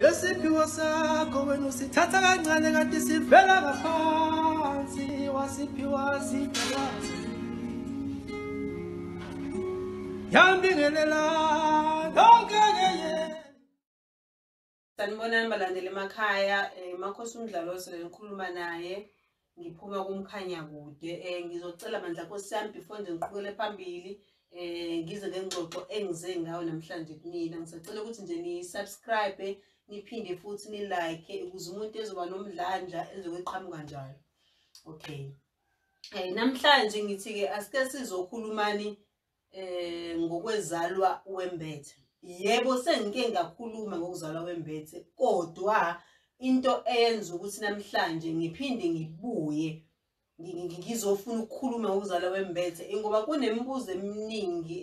Lesiphiwo sakho wena usithatha kancane kanti sivela ngaphansi wasiphiwa siphiwazi yambingelela ngeke. Sanibonani balandeli emakhaya, Makhosi Mdlalose ngikhuluma naye ngiphuma uMkhanyakude. Ngizocela bandla Nkosi yami before nje ngiqhubekele phambili ngize ngengxoxo engize ngayo namhlanje kunina. Ngisacela ukuthi nje ni subscribe niphinde futhi ni like ukuze umuntu ezoba nomdlandla ezoqhamuka njalo. Okay. Namhlanje ngithi ke asike sizokhulumani ngokwezalwa Wembethe. Yebo sengike ngakhuluma ngokuzalwa Wembethe, kodwa into eyenza ukuthi namhlanje ngiphinde ngibuye ngizofuna ukukhuluma ngokuzalwa Wembethe ngoba kunemibuzo eminingi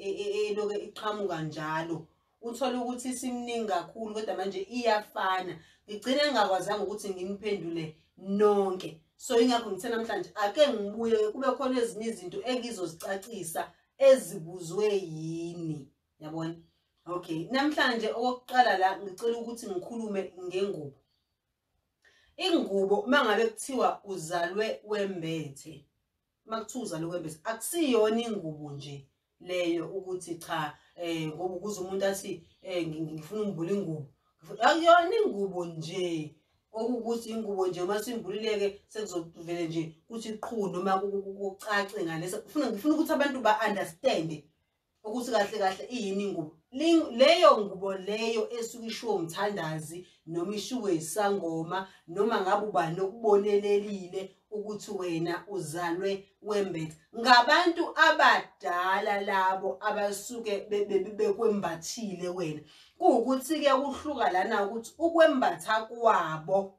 eloke iqhamuka njalo. Uthola ukuthi simningi kakhulu kodwa manje iyafana. Ngigcine ngingakwazanga ukuthi nginiphendule nonke. So ingakho ngithe namhlanje ake ngibuye kube khona ezinye izinto engizozicacisa ezibuzwe yini. Yabona? Okay, namhlanje okokuqala la ngicela ukuthi ngikhulume ngengubo. Ingubo mangabe kuthiwa uzalwe Wembethe, makuthiwa uzalwe Wembethe akusiyona ingubo nje leyo ukuthi cha ngoba ukuze umuntu athi ngifuna umbula ingubo. Akuyona ingubo nje okuthi ingubo nje mase imbulileke sekuzovele nje kuthi iqhulu noma kucace ngalesa. Ngifuna ukuthi abantu ba-understand ukuthi kahle kahle iyini ingubo. Leyo ngubo leyo esuke ishiwo umthandazi noma ishiwe Izangoma noma ngabe ubani okubonelelile ukuthi wena uzalwe Wembethe. Ngabantu abadala labo abasuke bekwembathile wena. Kuwukuthi ke kuhluka lana ukuthi ukwembatha kwabo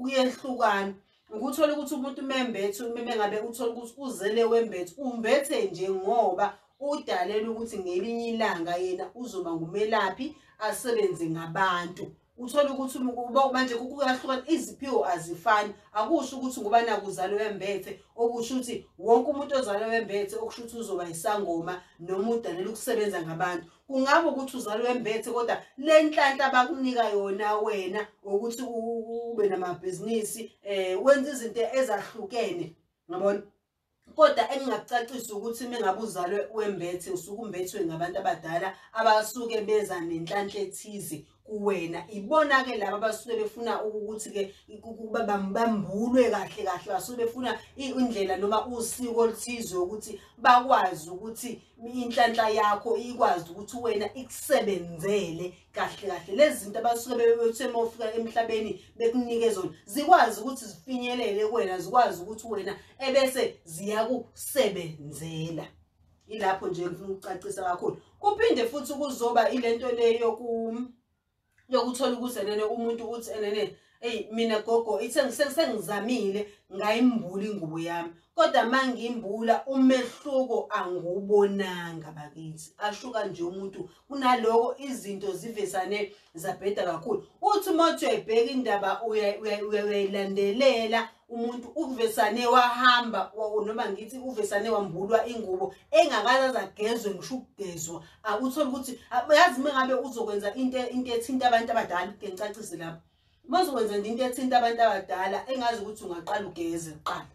kuyehlukana. Ukuthola ukuthi umuntu Wembethe mengabe uthola ukuthi uzele Wembethe umbethe nje ngoba udalela ukuthi ngelinye ilanga yena uzoba ngumelaphi asebenze ngabantu. Uthola ukuthi manje kuyahlukana, iziphiwo azifani. Akusho ukuthi ngoba nakuzalwe Wembethe okusho ukuthi wonke umuntu ozalwe Wembethe okusho ukuthi uzoba Izangoma noma udalela ukusebenza ngabantu. Kungabe ukuthi uzalwe Wembethe kodwa le nhlanhla abakunika yona wena ukuthi ube namabhizinisi wenza izinto ezahlukene. Ngabona? Kodwa engingakucacisa ukuthi mengabe uzalwe Wembethe usuke umbethwe ngabantu abadala abasuke beza nenhlanhla ethize kuwena. Ibona ke laba abasuke befuna ukuthi ke bambulwe kahle kahle, basuke befuna indlela noma usiko oluthize ukuthi bakwazi ukuthi inhlanhla yakho ikwazi ukuthi wena ikusebenzele kahle kahle. Lezi zinto abasuke bethe mawufika emhlabeni bekunike zona zikwazi ukuthi zifinyelele kuwena, zikwazi ukuthi wena ebese ziyakusebenzela. Ilapho nje ngifuna ukucacisa kakhulu. Kuphinde futhi kuzoba ilento leyo yokuthola ukuthi enene umuntu uthi enene mina gogo ithe sengizamile ngayimbula ingubo yami, kodwa mangimbula umehluko angubonanga bakithi. Ashuka nje umuntu kunaloko izinto zivesane zabheda kakhulu. Uthi mothi uyayibheka indaba uyayilandelela umuntu uvesane wahamba noma ngithi uvesane wambulwa ingubo engakaza agezwe ngisho ukugezwa. Akuthola ukuthi yazi mengabe uzokwenza into ethinta abantu abadala ke ngicacise lapho. Mawuzokwenza into ethinta abantu abadala engazi ukuthi ungaqala ugeze kuqala.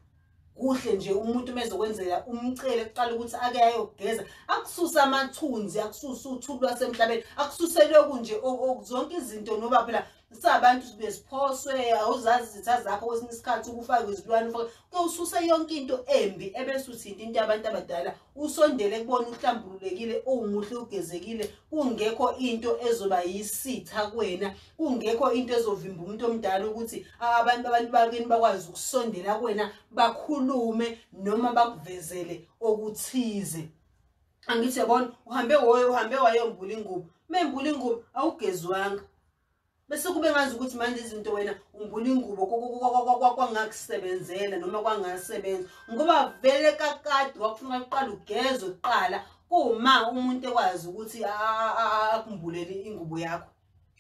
Kuhle nje umuntu mezokwenzela umcele kuqala ukuthi ake ayogeza, akususa amathunzi, akususa uthuli lwasemhlabeni, akususele kunje zonke izinto noba phela sabantu besiphoswe awuzazi izitha zakho kwesinye isikhathi ukufaka izilwane ufake ususe yonke into embi ebese uthinta into yabantu abadala usondele kubona uhlambululekile umuhle ugezekile, kungekho into ezoba yisitha kuwena, kungekho into ezovimba umuntu omdala ukuthi abantu bakini bakwazi ukusondela kuwena bakhulume noma bakuvezele okuthize. Angithi yabona uhambe wayombula ingubo, membula ingubo awugezwanga bese kube ngazi ukuthi manje izinto wena umbula ingubo kwangakusebenzela noma kwangasebenza ngoba vele kakade wakufuna uqala ugezwe kuqala uma umuntu ekwazi ukuthi akumbulele ingubo yakho.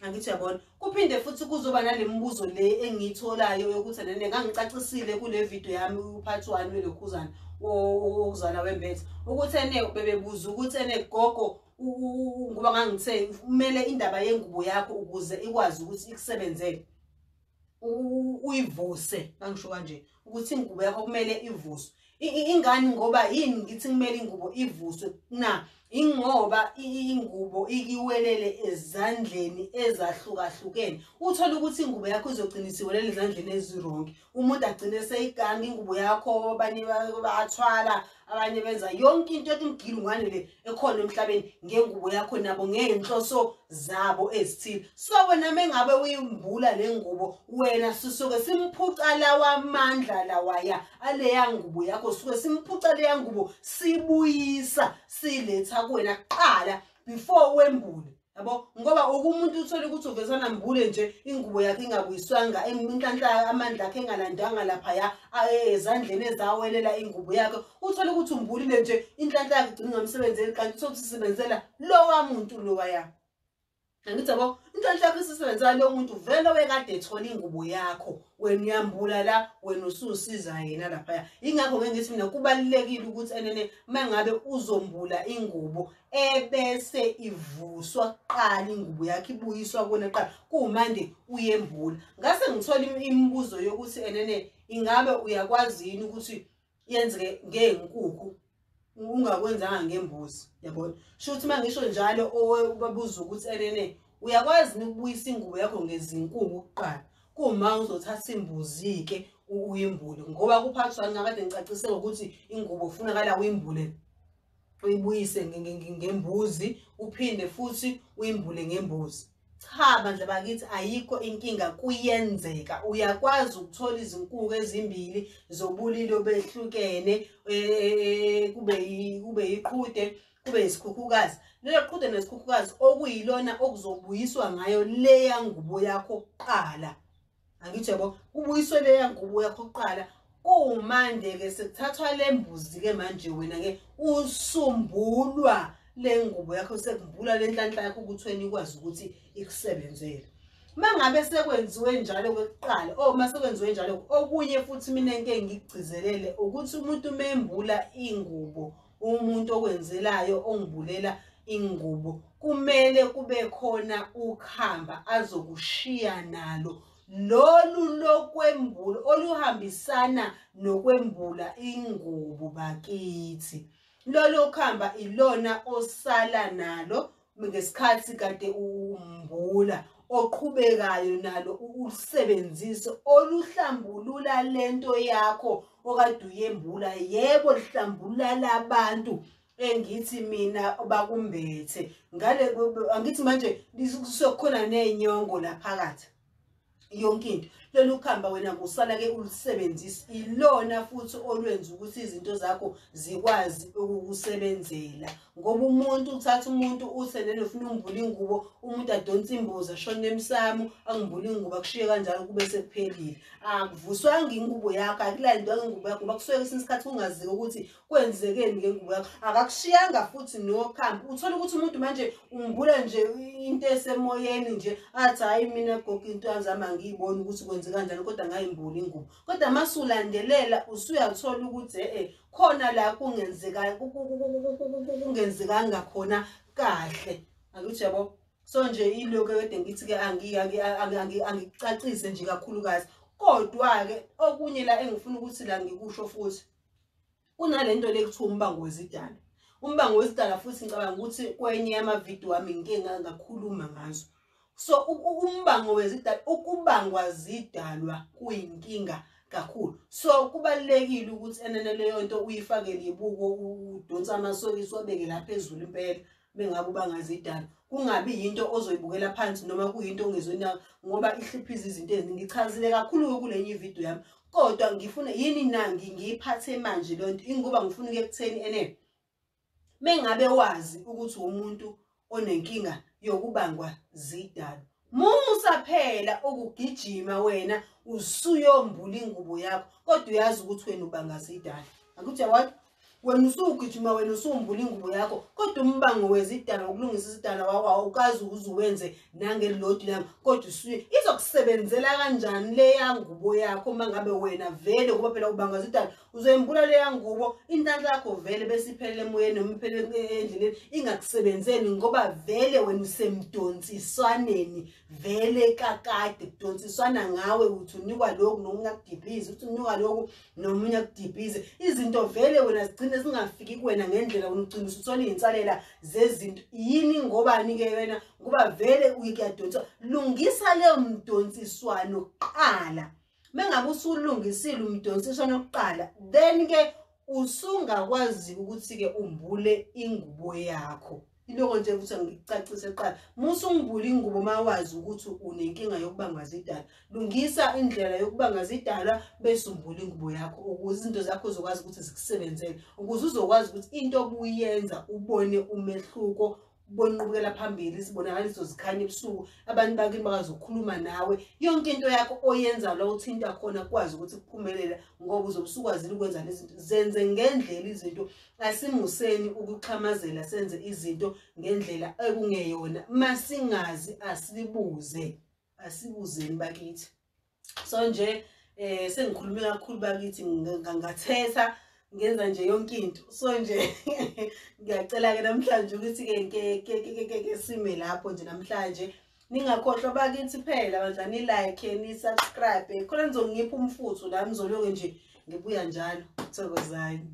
Angithi yabona kuphinde futhi kuzoba nalemibuzo le engiyitholayo yokuthi nene ngangicacisile kule video yami Part.2 Ukuzalwa Wembethe ukuthi ene bebebuza ukuthi ene gogo ngoba ngangithe kumele indaba yengubo yakho ukuze ikwazi ukuthi ikusebenzele uyivuse ngisho kanje ukuthi ingubo yakho kumele ivuswe. Ingani ngoba yini ngithi kumele ingubo ivuswe na ingoba ingubo ikiwelele ezandleni ezahlukahlukene. Uthola ukuthi ingubo yakho izogcina isiwelele ezandleni ezironke. Umuntu agcine seyiganga ingubo yakho, abanye bathwala, abanye benza yonke into engigilungwane le ekhona emhlabeni ngengubo yakho nabo ngenhloso zabo ezithile. So wena mengabe uyimbula le ngubo, wena sisuke simphuca lawa amandla lawaya aleya ngubo yakho, suke simphuca leya ngubo sibuyisa siletha kuwena kuqala before wembule. Yabo ngoba umuntu uthola ukuthi uvezana mbule nje ingubo yakhe ingabuyiswanga inhlanhla amandla akhe engalandanga lapha ya ezandleni ezawelela ingubo yakhe. Uthola ukuthi umbulile nje inhlanhla yakhe igcina ngamsebenzeli kanti uthola usebenzela lowa muntu lowaya. Angithi yabo inhlanhla yakhe isebenzela lo muntu vele wekade ethola ingubo yakho wena uyambula la wena ususiza yena lapha ya. Ingakho ngithi mina kubalekile ukuthi enene mangabe uzombula ingubo ebese ivuswa qala ingubo yakhe ibuyiswa kona qala kumande uyembula. Ngase ngithola imibuzo yokuthi enene ingabe uyakwazi yini ukuthi yenzeke ngenkukhu ungakwenzanga ngembuzi. Yabona sho ukuthi mangisho njalo obabuza ukuthi enene uyakwazi ukubuyisa ingubo yakho ngezinkukhu kuqala kuma uzothatha imbuzi ke uyimbule ngoba kuphathwa ngakade ngicacisela ukuthi ingubo ufunakala uyimbule uyibuyise ngembuzi uphinde futhi uyimbule ngembuzi. Cha bandla bakithi ayikho inkinga kuyenzeka. Uyakwazi ukuthola izinkukhu ezimbili zobulilo behlukene kube iqhude kube isikhukhukazi. Lelo qhude nesikhukhukazi okuyilona okuzobuyiswa ngayo leya ngubo yakho kuqala. Angithi yabo ubuyiswe leya ngubo yakho kuqala kumande ke sekuthathwa lembuzi ke manje wena ke usumbulwa le ngubo yakho sekumbula lenhlanhla yakho ukuthi wena ikwazi ukuthi ikusebenzele. Mangabe sekwenziwe njalo kwekuqala masekwenziwe njalo okunye futhi mina nke ngigcizelele ukuthi umuntu membula ingubo umuntu okwenzelayo ongibulela ingubo kumele kube khona ukhamba azokushiya nalo lolu lokwembula oluhambisana nokwembula ingubo bakithi. Lolo khamba ilona osala nalo ngesikhathi kade umbula oqhubekayo nalo usebenzise oluhlambulula lento yakho okade uyembula. Yebo lihlambulula labantu engithi mina bakumbethe ngale angithi manje lisokhona nenyongo la phakathi yonke into. Lolu khamba wena kusala ke ulisebenzisa ilona futhi olwenza ukuthi izinto zakho zikwazi ukukusebenzela. Ngoba umuntu uthatha umuntu usenele ufuna umbula ingubo umuntu adonsa imbuzi ashona emsamo angibula ingubo akushiye kanjalo kube sekuphelile. Akuvuswanga ingubo yakho akulandwa ingubo yakho ngoba kusuke isikhathi ungaziki ukuthi kwenzekeni ngengubo yakho akakushiyanga futhi nokhamba. Uthola ukuthi umuntu manje umbula nje into esemoyeni nje athi hayi mina gogo into azama ngiyibona ukuthi kwenze kanjani kodwa ngayimbula ingubo. Kodwa masulandelela usuyathola ukuthi khona la kungenzeka kungenzekanga khona kahle. Akuthi yabo so nje iloko kade ngithi ke angicacise nje kakhulukazi. Kodwa ke okunye la engifuna ukuthi la ngikusho futhi kunalento lekuthiwa umbango wezidalwa. Umbango wezidalwa futhi ngicabanga ukuthi kwenye yamavidiyo wami ngike ngakhuluma ngazo. So umbango wezidalwa ukubangwa zidalwa kuyinkinga kakhulu. So kubalekile ukuthi enene leyo nto uyifakele ibuko udonsa amasokisi wabeke la phezulu impela bengabe ubangazidalwa. Kungabi into ozoyibukela phansi noma kuyinto ongezona ngoba ihliphiza izinto eziningi. Ngichazile kakhulu kulenye ivideo yami kodwa ngifuna yini nangi ngiyiphathe manje lonto ingoba ngifuna ukukutheni enene mengabe wazi ukuthi umuntu onenkinga yokubangwa zidalwa musa phela ukugijima wena usuyombula ingubo yakho kodwa uyazi ukuthi wena ubanga zidalwa. Akuthi yabona wena usugijima wena usumbula ingubo yakho kodwa umbango wezidala ukulungisa isidala awukazi uzuwenze nangelodi lami kodwa usuye izokusebenzela kanjani le yangubo yakho mangabe wena vele ngoba phela ubanga zidala uzoyimbula le yangubo intandla yakho vele bese iphelele emoyeni noma iphelele endleleni ingakusebenzeli ngoba vele wena usemdonsiswaneni vele kakade kudonsiswana ngawe uthi unikwa lokhu nomunye akudibhize uthi unikwa lokhu nomunye akudibhize izinto vele wena zigcine zingafiki kuwena ngendlela wena ugcina usuthola izinsalela zezinto yini ngobani ke wena ngoba vele uyakudonsa lungisa leyo mdonsiswano kuqala mengabe usulungisile umdonsiswano oqala then ke usungakwazi ukuthi ke umbule ingubo yakho iloko nje ukuthi ngicacise eqala musungimbula ingubo mawazi ukuthi unenkinga yokubanga zidala lungisa indlela yokubanga zidala bese umbula ingubo yakho ukuze izinto zakho zokwazi ukuthi zikusebenzele ukuze uzokwazi ukuthi into obuyenza ubone umehluko bonqubekela phambili sibonakaliso zikhanya ebusuku abantu bakini bakazokhuluma nawe yonke into yakho oyenza la uthinta khona kwazi ukuthi kuphumelela ngoba uzobusukwazile ukwenza lezi zinto zenze ngendlela izinto asimuseni ukuxhamazela senze izinto ngendlela ekungeyona masingazi asibuzeni bakithi so nje sengikhuluma kakhulu bakithi ngangathetha ngenza nje yonke into so nje ngiyacela ke namhlanje ukuthi ke sime lapho nje namhlanje ningakhohlwa bakithi phela bandla ni like ni subscribe khona nizongipha umfutho la nizoloke nje ngibuya njalo Thokozani.